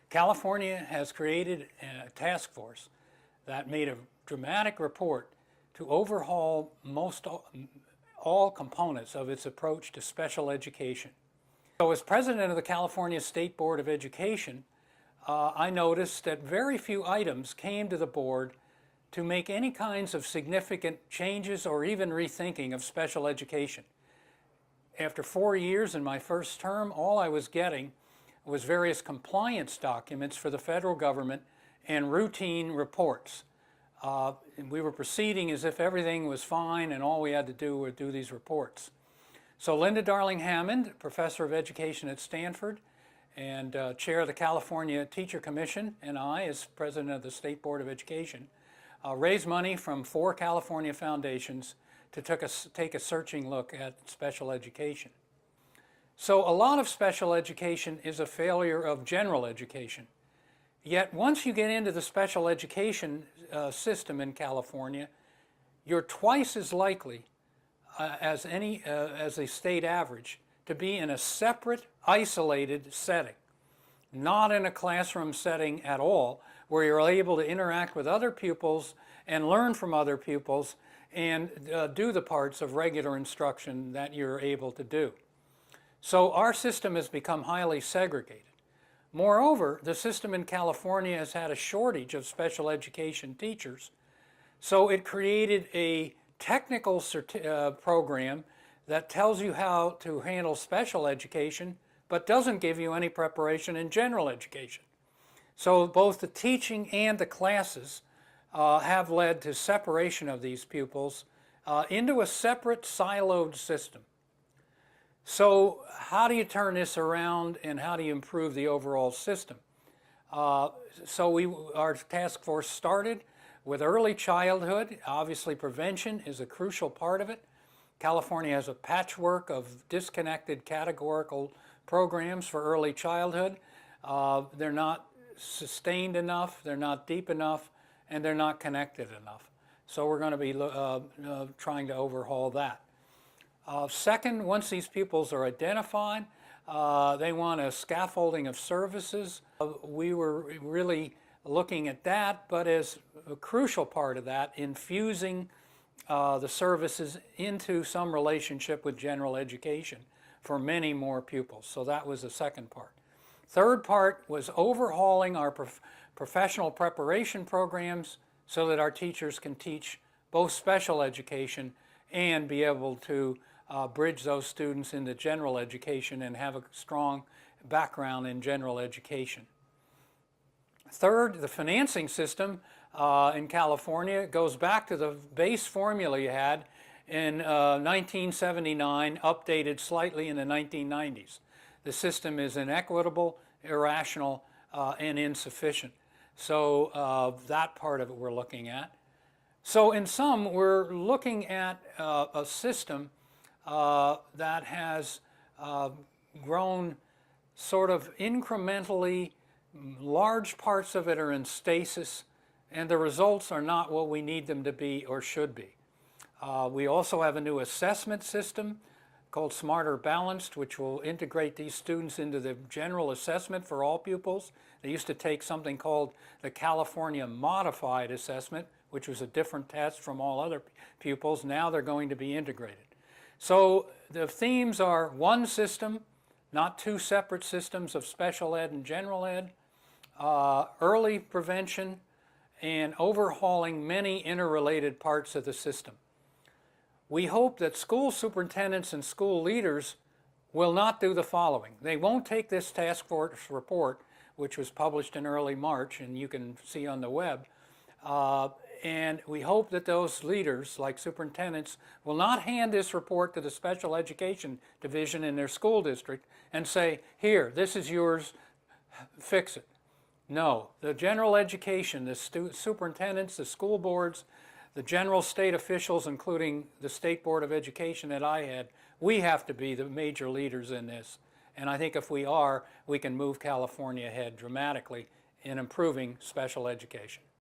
California has created a task force that made a dramatic report to overhaul all components of its approach to special education. So as president of the California State Board of Education, I noticed that very few items came to the board to make any kinds of significant changes or even rethinking of special education. After 4 years in my first term, all I was getting was various compliance documents for the federal government and routine reports. We were proceeding as if everything was fine and all we had to do was do these reports. So Linda Darling-Hammond, professor of education at Stanford and chair of the California Teacher Commission, and I, as president of the State Board of Education, raised money from 4 California foundations to take a searching look at special education. So a lot of special education is a failure of general education. Yet once you get into the special education system in California, you're twice as likely as a state average to be in a separate, isolated setting, not in a classroom setting at all, where you're able to interact with other pupils and learn from other pupils and do the parts of regular instruction that you're able to do. So our system has become highly segregated. Moreover, the system in California has had a shortage of special education teachers, so it created a technical program that tells you how to handle special education, but doesn't give you any preparation in general education. So both the teaching and the classes have led to separation of these pupils into a separate siloed system. So how do you turn this around and how do you improve the overall system? Our task force started with early childhood. Obviously prevention is a crucial part of it. California has a patchwork of disconnected categorical programs for early childhood. They're not sustained enough, they're not deep enough, and they're not connected enough. So we're going to be trying to overhaul that. Second, once these pupils are identified, they want a scaffolding of services. We were really looking at that, but as a crucial part of that, infusing the services into some relationship with general education for many more pupils. So that was the second part. Third part was overhauling our professional preparation programs so that our teachers can teach both special education and be able to bridge those students into general education and have a strong background in general education. Third, the financing system in California goes back to the base formula you had in 1979, updated slightly in the 1990s. The system is inequitable, irrational, and insufficient. So that part of it we're looking at. So in sum, we're looking at a system that has grown sort of incrementally. Large parts of it are in stasis, and the results are not what we need them to be or should be. We also have a new assessment system called Smarter Balanced, which will integrate these students into the general assessment for all pupils. They used to take something called the California Modified Assessment, which was a different test from all other pupils. Now they're going to be integrated. So the themes are one system, not 2 separate systems of special ed and general ed, early prevention, and overhauling many interrelated parts of the system. We hope that school superintendents and school leaders will not do the following. They won't take this task force report, which was published in early March and you can see on the web, and we hope that those leaders, like superintendents, will not hand this report to the special education division in their school district and say, here, this is yours, fix it. No, the general education, the superintendents, the school boards, the general state officials, including the State Board of Education that I had, we have to be the major leaders in this. And I think if we are, we can move California ahead dramatically in improving special education.